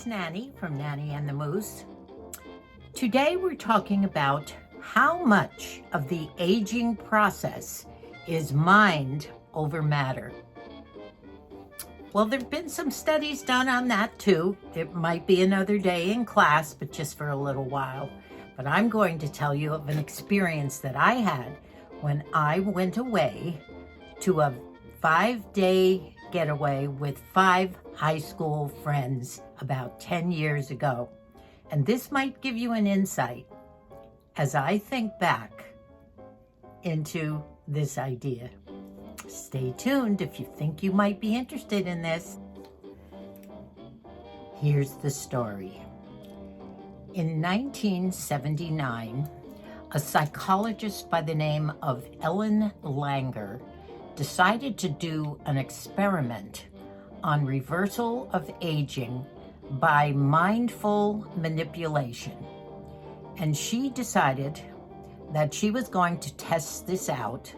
it's Nanny from Nanny and the Moose. Today we're talking about how much of the aging process is mind over matter. Well, there have been some studies done on that too. It might be another day in class, but just for a little while. But I'm going to tell you of an experience that I had when I went away to a 5-day getaway with 5 high school friends about 10 years ago. And this might give you an insight as I think back into this idea. Stay tuned if you think you might be interested in this. Here's the story. In 1979, a psychologist by the name of Ellen Langer decided to do an experiment on reversal of aging by mindful manipulation. And she decided that she was going to test this out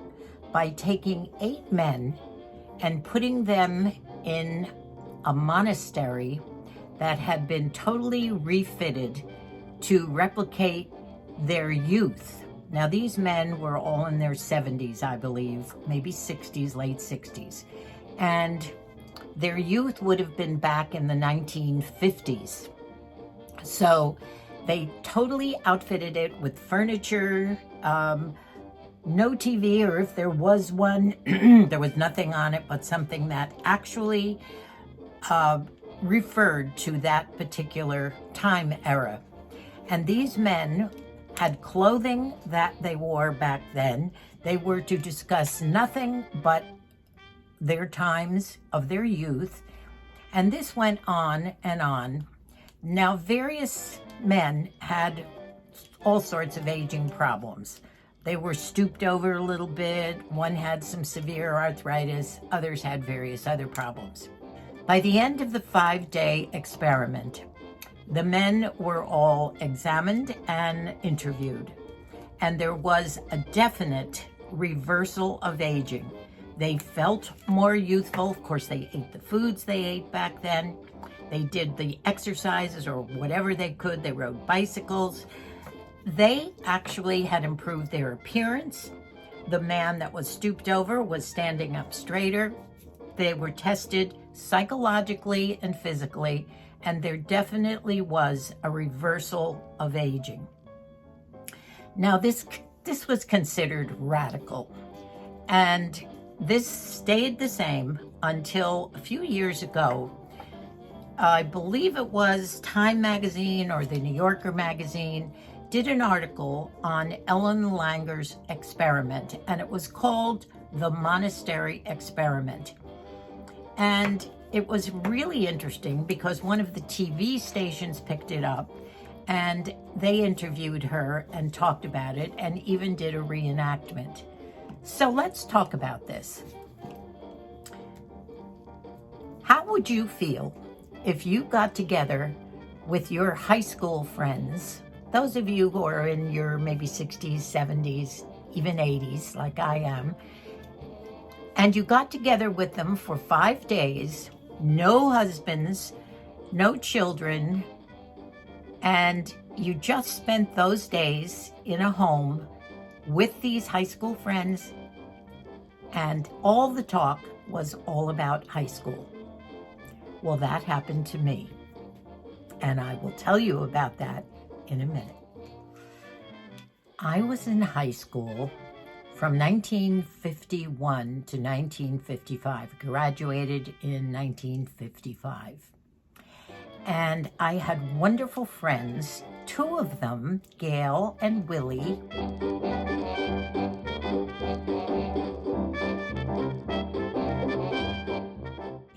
by taking 8 men and putting them in a monastery that had been totally refitted to replicate their youth. Now, these men were all in their 70s, I believe, maybe 60s, late 60s. And their youth would have been back in the 1950s. So they totally outfitted it with furniture, no TV, or if there was one, there was nothing on it but something that actually referred to that particular time era. And these men had clothing that they wore back then. They were to discuss nothing but their times of their youth. And this went on and on. Now, various men had all sorts of aging problems. They were stooped over a little bit. One had some severe arthritis. Others had various other problems. By the end of the 5-day experiment, the men were all examined and interviewed, and there was a definite reversal of aging. They felt more youthful. Of course, they ate the foods they ate back then. They did the exercises or whatever they could. They rode bicycles. They actually had improved their appearance. The man that was stooped over was standing up straighter. They were tested psychologically and physically, and there definitely was a reversal of aging. Now, this was considered radical, and this stayed the same until a few years ago. I believe it was Time magazine or the New Yorker magazine did an article on Ellen Langer's experiment, and it was called The Monastery Experiment. And it was really interesting because one of the TV stations picked it up and they interviewed her and talked about it and even did a reenactment. So let's talk about this. How would you feel if you got together with your high school friends, those of you who are in your maybe 60s, 70s, even 80s, like I am, and you got together with them for 5 days, no husbands, no children, and you just spent those days in a home with these high school friends, and all the talk was all about high school. Well, that happened to me, and I will tell you about that in a minute. I was in high school from 1951 to 1955, graduated in 1955. And I had wonderful friends, 2 of them, Gail and Willie.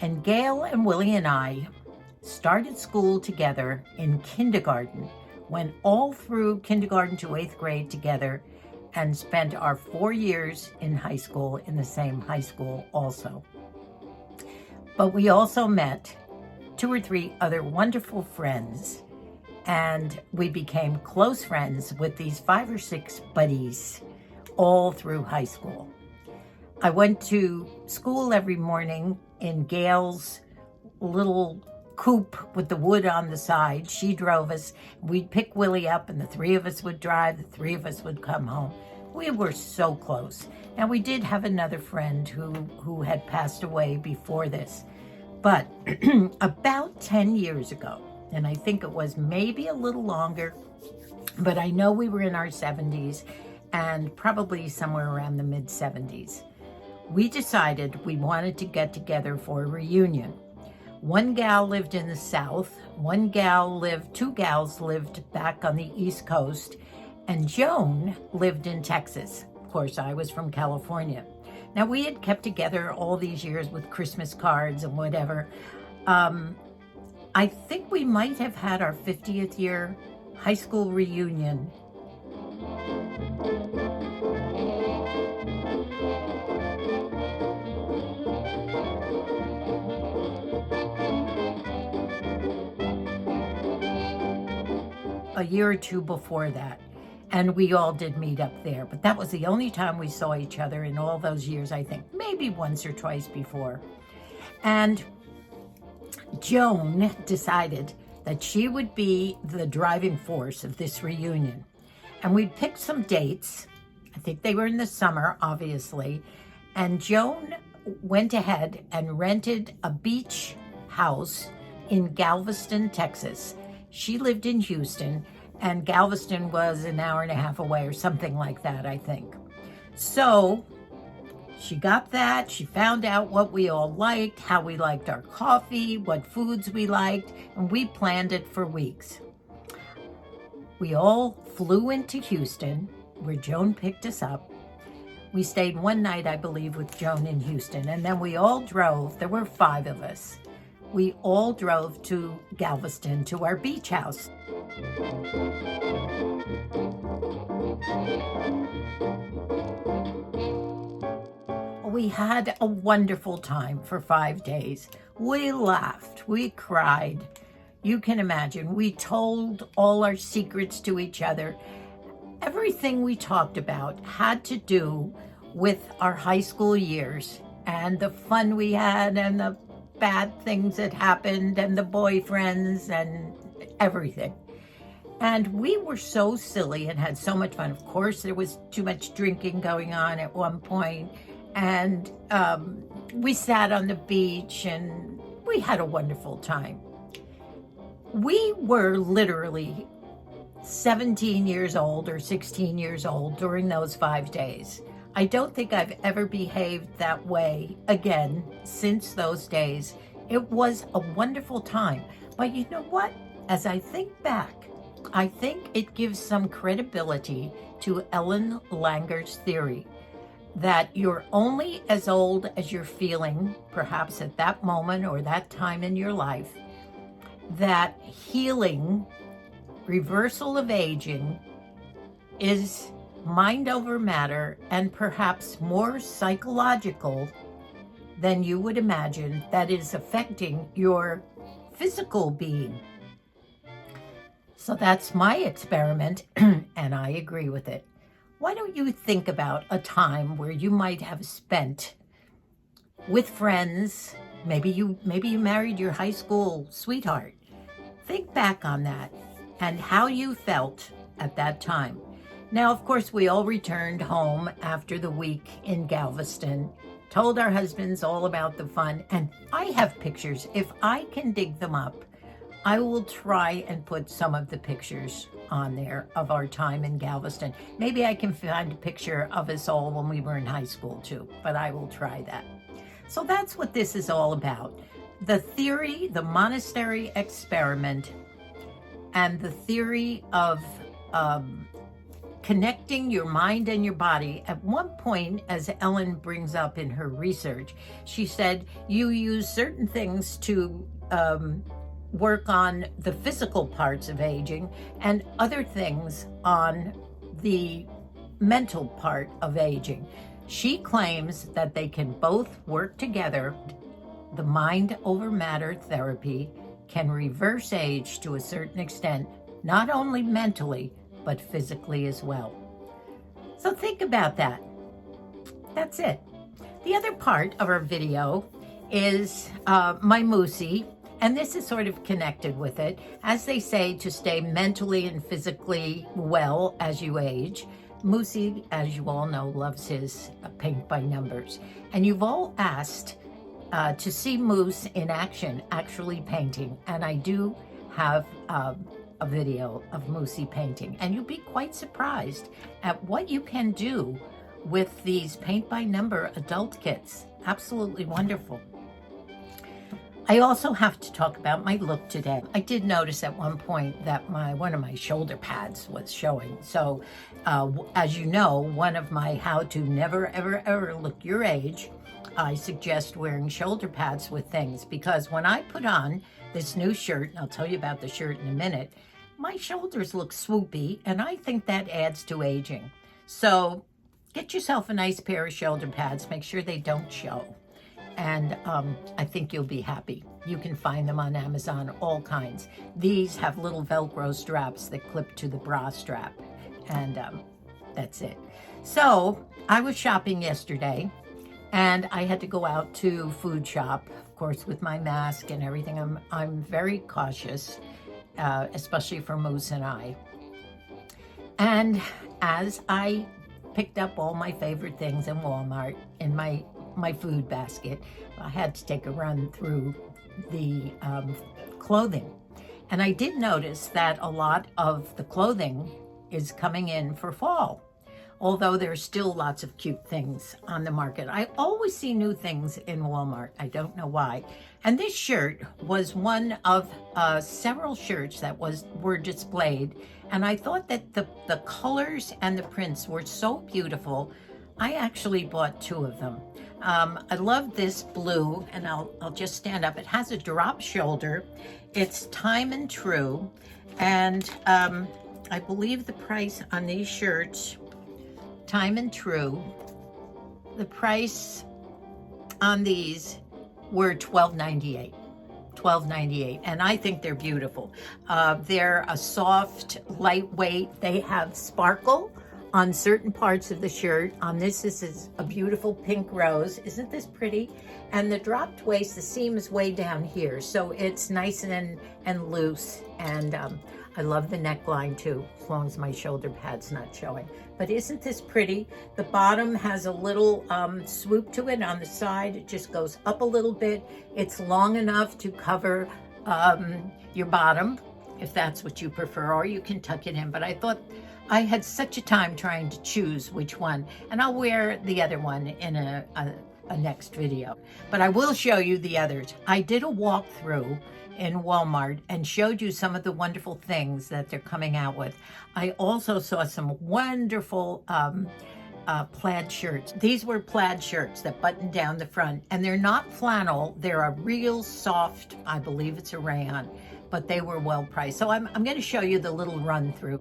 And Gail and Willie and I started school together in kindergarten, went all through kindergarten to 8th grade together, and spent our 4 years in high school in the same high school also. But we also met 2 or 3 other wonderful friends, and we became close friends with these 5 or 6 buddies all through high school. I went to school every morning in Gail's little coupe with the wood on the side. She drove us. We'd pick Willie up, and the three of us would drive. The three of us would come home. We were so close. Now, we did have another friend who had passed away before this. But about 10 years ago, and I think it was maybe a little longer, but I know we were in our 70s and probably somewhere around the mid-70s, we decided we wanted to get together for a reunion. One gal lived in the South, two gals lived back on the East Coast, and Joan lived in Texas. Of course, I was from California. Now, we had kept together all these years with Christmas cards and whatever. I think we might have had our 50th year high school reunion. A year or two before that. And we all did meet up there. But that was the only time we saw each other in all those years, I think. Maybe once or twice before. And Joan decided that she would be the driving force of this reunion. And we picked some dates. I think they were in the summer, obviously. And Joan went ahead and rented a beach house in Galveston, Texas. She lived in Houston, and Galveston was an hour and a half away or something like that, I think. So she got that. She found out what we all liked, how we liked our coffee, what foods we liked, and we planned it for weeks. We all flew into Houston, where Joan picked us up. We stayed one night, I believe, with Joan in Houston, and then we all drove. There were 5 of us. We all drove to Galveston, to our beach house. We had a wonderful time for 5 days. We laughed, we cried. You can imagine, we told all our secrets to each other. Everything we talked about had to do with our high school years and the fun we had and the bad things that happened and the boyfriends and everything. And we were so silly and had so much fun. Of course, there was too much drinking going on at one point, and we sat on the beach and we had a wonderful time. We were literally 17 years old or 16 years old during those 5 days. I don't think I've ever behaved that way again since those days. It was a wonderful time. But you know what? As I think back, I think it gives some credibility to Ellen Langer's theory that you're only as old as you're feeling, perhaps at that moment or that time in your life, that healing, reversal of aging, is mind over matter and perhaps more psychological than you would imagine, that is affecting your physical being. So that's my experiment, and I agree with it. Why don't you think about a time where you might have spent with friends, maybe you married your high school sweetheart. Think back on that and how you felt at that time. Now, of course, we all returned home after the week in Galveston, told our husbands all about the fun, and I have pictures. If I can dig them up, I will try and put some of the pictures on there of our time in Galveston. Maybe I can find a picture of us all when we were in high school too, but I will try that. So that's what this is all about. The theory, the monastery experiment, and the theory of connecting your mind and your body. At one point, as Ellen brings up in her research, she said you use certain things to work on the physical parts of aging and other things on the mental part of aging. She claims that they can both work together. The mind over matter therapy can reverse age to a certain extent, not only mentally, but physically as well. So think about that. That's it. The other part of our video is my Moosie. And this is sort of connected with it. As they say, to stay mentally and physically well as you age, Moosie, as you all know, loves his paint by numbers. And you've all asked to see Moose in action, actually painting. And I do have a video of Moosie painting. And you'll be quite surprised at what you can do with these paint by number adult kits. Absolutely wonderful. I also have to talk about my look today. I did notice at one point that one of my shoulder pads was showing. So as you know, one of my how to never, ever, ever look your age, I suggest wearing shoulder pads with things, because when I put on this new shirt, and I'll tell you about the shirt in a minute, my shoulders look swoopy, and I think that adds to aging. So get yourself a nice pair of shoulder pads. Make sure they don't show. And I think you'll be happy. You can find them on Amazon, all kinds. These have little Velcro straps that clip to the bra strap. And that's it. So I was shopping yesterday, and I had to go out to food shop, of course, with my mask and everything. I'm very cautious, especially for Moose and I. And as I picked up all my favorite things in Walmart in my food basket, I had to take a run through the clothing. And I did notice that a lot of the clothing is coming in for fall, although there's still lots of cute things on the market. I always see new things in Walmart. I don't know why. And this shirt was one of several shirts that were displayed. And I thought that the colors and the prints were so beautiful. I actually bought two of them. I love this blue, and I'll just stand up. It has a drop shoulder. It's time and true. And I believe the price on these shirts, time and true, the price on these were $12.98. $12.98, and I think they're beautiful. They're a soft, lightweight. They have sparkle on certain parts of the shirt. On this is a beautiful pink rose. Isn't this pretty? And the dropped waist, the seam is way down here, so it's nice and loose. And I love the neckline too, as long as my shoulder pad's not showing. But isn't this pretty? The bottom has a little swoop to it on the side. It just goes up a little bit. It's long enough to cover your bottom, if that's what you prefer, or you can tuck it in. But I thought I had such a time trying to choose which one, and I'll wear the other one in a next video. But I will show you the others. I did a walkthrough in Walmart and showed you some of the wonderful things that they're coming out with. I also saw some wonderful plaid shirts. These were plaid shirts that button down the front, and they're not flannel. They're a real soft, I believe it's a rayon, but they were well priced. So I'm going to show you the little run through.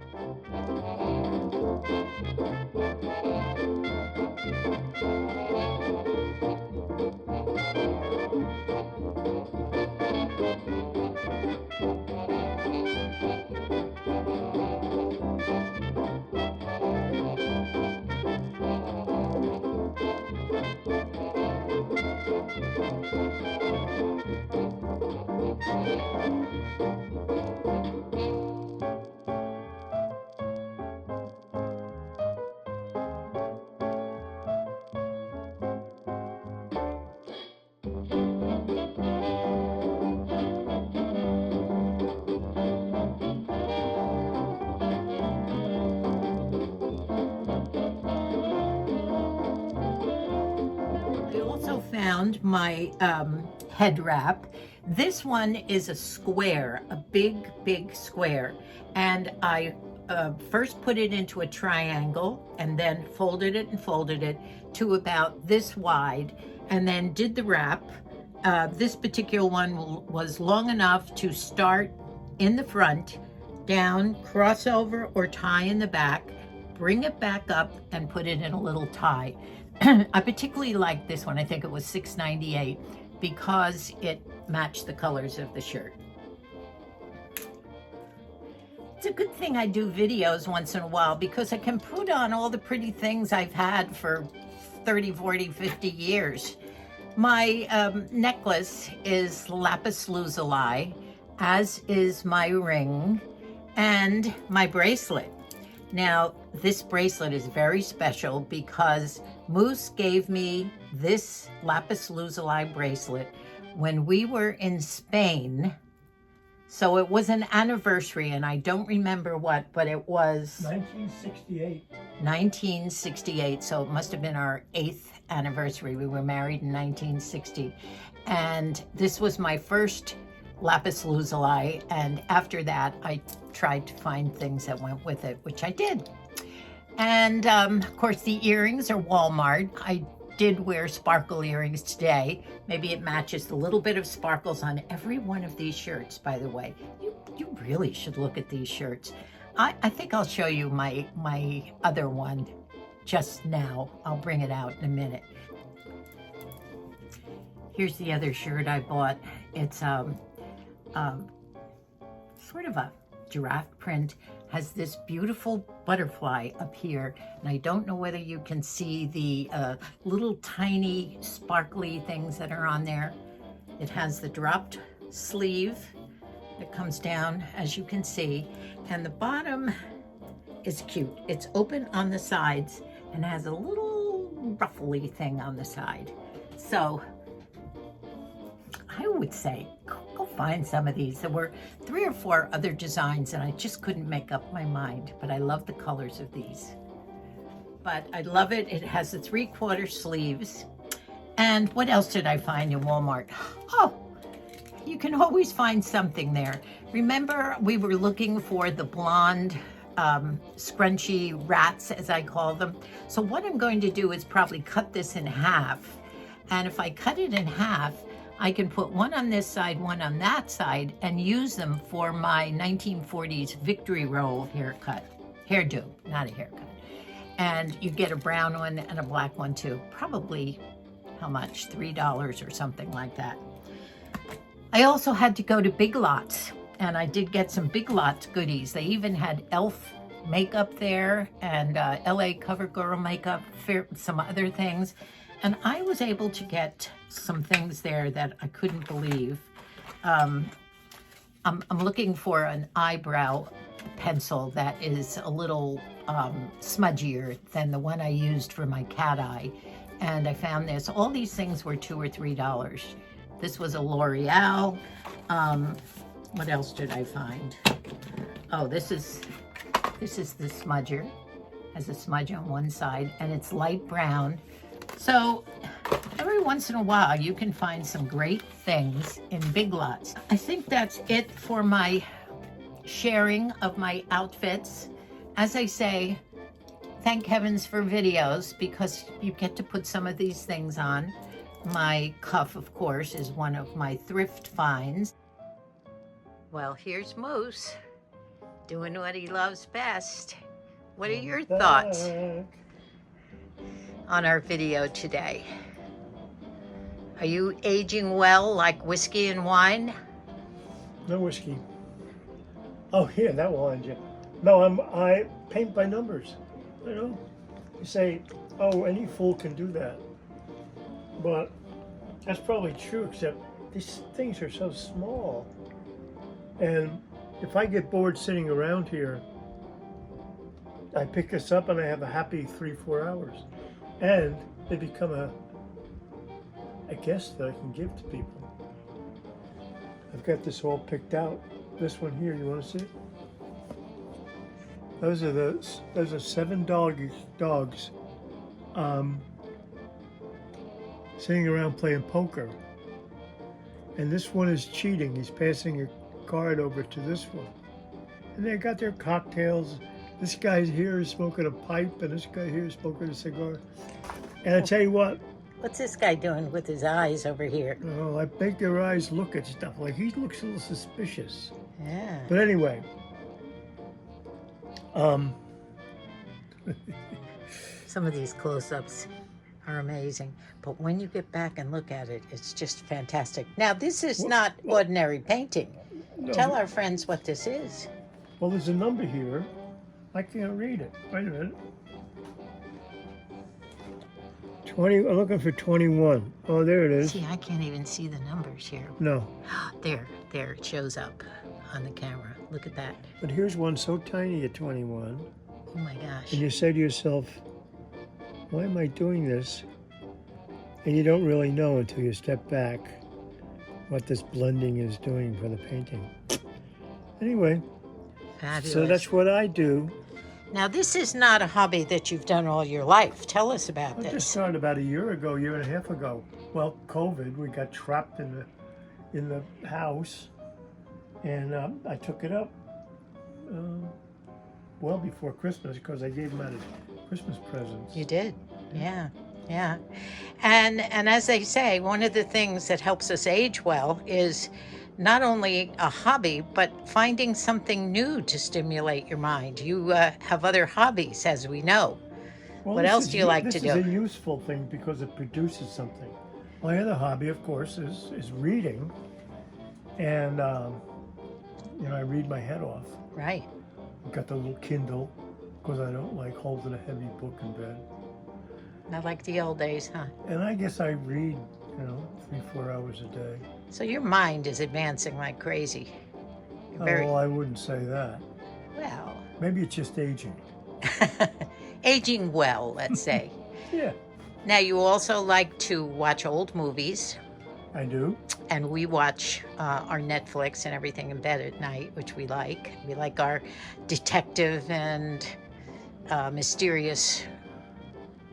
Found my head wrap. This one is a square, a big square, and I first put it into a triangle and then folded it to about this wide, and then did the wrap. This particular one was long enough to start in the front, down, crossover or tie in the back, bring it back up and put it in a little tie. I particularly like this one. I think it was $6.98 because it matched the colors of the shirt. It's a good thing I do videos once in a while because I can put on all the pretty things I've had for 30, 40, 50 years. My necklace is lapis lazuli, as is my ring and my bracelet. Now, this bracelet is very special because Moose gave me this lapis lazuli bracelet when we were in Spain. So it was an anniversary, and I don't remember what, but it was 1968. 1968, so it must have been our 8th anniversary. We were married in 1960. And this was my first lapis lazuli, and after that I tried to find things that went with it, which I did. And of course the earrings are Walmart. I did wear sparkle earrings today. Maybe it matches the little bit of sparkles on every one of these shirts, by the way. You really should look at these shirts. I think I'll show you my other one just now. I'll bring it out in a minute. Here's the other shirt I bought. It's sort of a giraffe print, has this beautiful butterfly up here, and I don't know whether you can see the little tiny sparkly things that are on there. It has the dropped sleeve that comes down, as you can see, and the bottom is cute. It's open on the sides and has a little ruffly thing on the side. So I would say go find some of these. There were 3 or 4 other designs and I just couldn't make up my mind, but I love the colors of these. But I love it. It has the 3/4 sleeves. And what else did I find in Walmart? Oh, you can always find something there. Remember, we were looking for the blonde scrunchy rats, as I call them. So what I'm going to do is probably cut this in half. And if I cut it in half, I can put one on this side, one on that side, and use them for my 1940s Victory Roll hairdo, not a haircut. And you get a brown one and a black one too. Probably, how much? $3 or something like that. I also had to go to Big Lots, and I did get some Big Lots goodies. They even had e.l.f. makeup there, and LA CoverGirl makeup, some other things. And I was able to get some things there that I couldn't believe. I'm looking for an eyebrow pencil that is a little smudgier than the one I used for my cat eye. And I found this. All these things were $2 or $3. This was a L'Oreal. What else did I find? Oh, this is the smudger. Has a smudge on one side, and it's light brown. So every once in a while, you can find some great things in Big Lots. I think that's it for my sharing of my outfits. As I say, thank heavens for videos, because you get to put some of these things on. My cuff, of course, is one of my thrift finds. Well, here's Moose doing what he loves best. What are your thoughts on our video today? Are you aging well like whiskey and wine? No whiskey. Oh yeah, that wine, yeah. No, I paint by numbers. You know, you say, oh, any fool can do that, but that's probably true. Except these things are so small, and if I get bored sitting around here, I pick this up and I have a happy 3-4 hours. And they become a gift that I can give to people. I've got this all picked out. This one here, you want to see it? Those are 7 dogs sitting around playing poker. And this one is cheating. He's passing a card over to this one. And they got their cocktails. This guy here is smoking a pipe, and this guy here is smoking a cigar. And I tell you what. What's this guy doing with his eyes over here? Oh, I make their eyes look at stuff. Like, he looks a little suspicious. Yeah. But anyway. Some of these close-ups are amazing. But when you get back and look at it, it's just fantastic. Now, this is not ordinary painting. No. Tell our friends what this is. Well, there's a number here. I can't read it. Wait a minute. 20. I'm looking for 21. Oh, there it is. See, I can't even see the numbers here. No. There, it shows up on the camera. Look at that. But here's one so tiny at 21. Oh my gosh. And you say to yourself, why am I doing this? And you don't really know until you step back what this blending is doing for the painting. Anyway, Fabulous. so that's what I do. Now, this is not a hobby that you've done all your life. Tell us about I this. just started about a year and a half ago. Well, COVID, we got trapped in the house, and I took it up well before Christmas because I gave them out as Christmas presents. You did, yeah. And as they say, one of the things that helps us age well is not only a hobby, but finding something new to stimulate your mind. You have other hobbies, as we know. Well, What else do you like to do? This is a useful thing because it produces something. My other hobby, of course, is reading. And, I read my head off. Right. I've got the little Kindle because I don't like holding a heavy book in bed. Not like the old days, huh? And I guess I read, 3-4 hours a day. So your mind is advancing like crazy. You're very, Oh, I wouldn't say that. well, Maybe it's just aging. aging well, let's say. Yeah, Now, you also like to watch old movies, I do. and we watch our Netflix and everything in bed at night, which we like. We like our detective and mysterious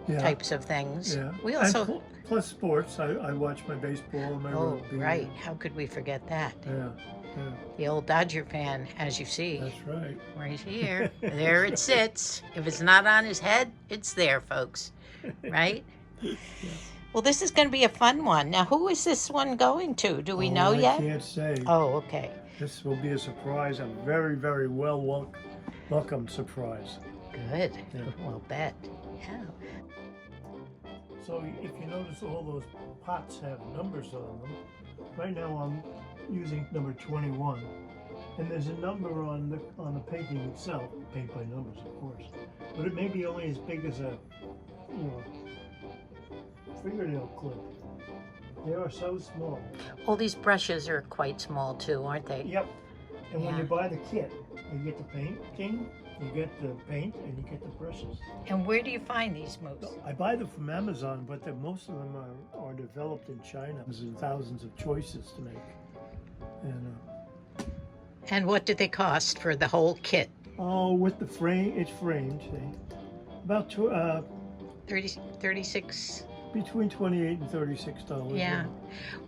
Yeah. types of things. Yeah. We And also, plus sports. I watch my baseball and my oh, rugby. right. How could we forget that? Yeah, The old Dodger fan, as you see, that's right. right here. There it sits. If it's not on his head, it's there, folks. Right? Well, this is going to be a fun one. Now, who is this one going to? Do we know yet? I can't say. Oh, okay. This will be a surprise. A very, very welcome surprise. Good. Yeah. Well, bet. Yeah. So if you notice, all those pots have numbers on them. Right now I'm using number 21, and there's a number on the painting itself, paint by numbers, of course. But it may be only as big as a fingernail clip. They are so small. All these brushes are quite small too, aren't they? Yep. And when Yeah. you buy the kit, you get the painting, you get the paint, and you get the brushes. And where do you find these moves? I buy them from Amazon, but most of them are developed in China. There's thousands of choices to make. And what do they cost for the whole kit? With the frame, it's framed. See, about 36. between $28 and $36. Yeah.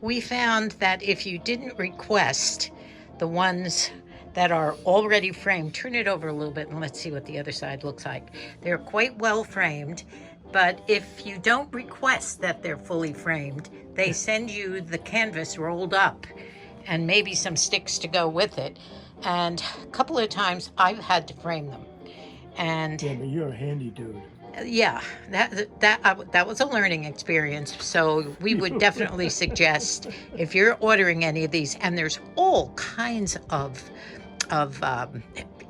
We found that if you didn't request the ones that are already framed, turn it over a little bit and let's see what the other side looks like. They're quite well framed, but if you don't request that they're fully framed, they send you the canvas rolled up and maybe some sticks to go with it. And a couple of times I've had to frame them. And Yeah, but you're a handy dude. yeah, that was a learning experience. So we would definitely suggest, if you're ordering any of these, and there's all kinds of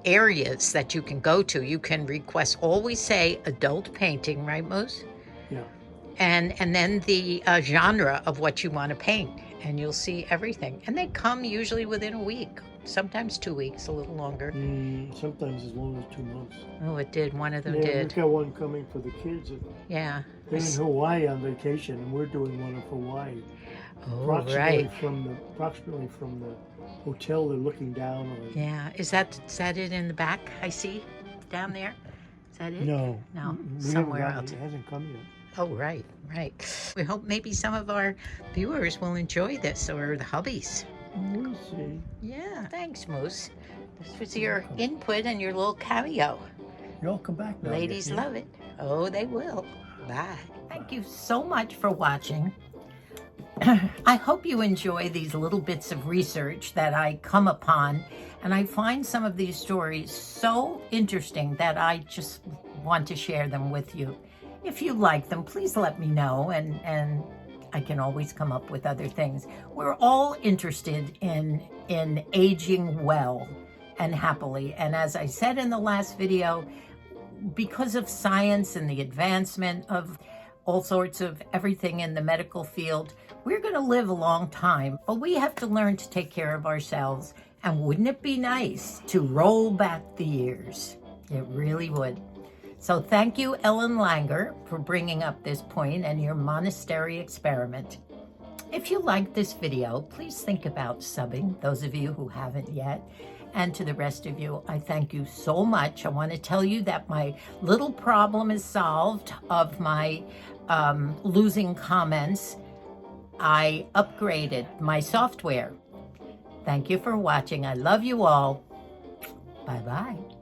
areas that you can go to. You can request, always say adult painting, right, Moose? Yeah. And then the genre of what you want to paint, and you'll see everything. And they come usually within a week, sometimes 2 weeks, a little longer. Sometimes as long as 2 months. Oh, it did. One of them Yeah, did. we've got one coming for the kids. Yeah. They're in Hawaii on vacation, and we're doing one of Hawaii. Oh, right. Approximately from the hotel they're looking down on. Yeah. Is that it in the back I see down there? Is that it? No. No. We Somewhere haven't else. It hasn't come yet. Oh, right. We hope maybe some of our viewers will enjoy this, or the hubbies. We'll see. Yeah. Thanks, Moose. This was your input and your little cameo. Y'all come back now. Ladies love it. Oh, they will. Bye. Thank you so much for watching. I hope you enjoy these little bits of research that I come upon, and I find some of these stories so interesting that I just want to share them with you. If you like them, please let me know, and I can always come up with other things. We're all interested in aging well and happily, and as I said in the last video, because of science and the advancement of all sorts of everything in the medical field. We're going to live a long time, but we have to learn to take care of ourselves. And wouldn't it be nice to roll back the years? It really would. So thank you, Ellen Langer, for bringing up this point and your monastery experiment. If you liked this video, please think about subbing, those of you who haven't yet. And to the rest of you, I thank you so much. I want to tell you that my little problem is solved of my losing comments. I upgraded my software. Thank you for watching. I love you all. Bye-bye.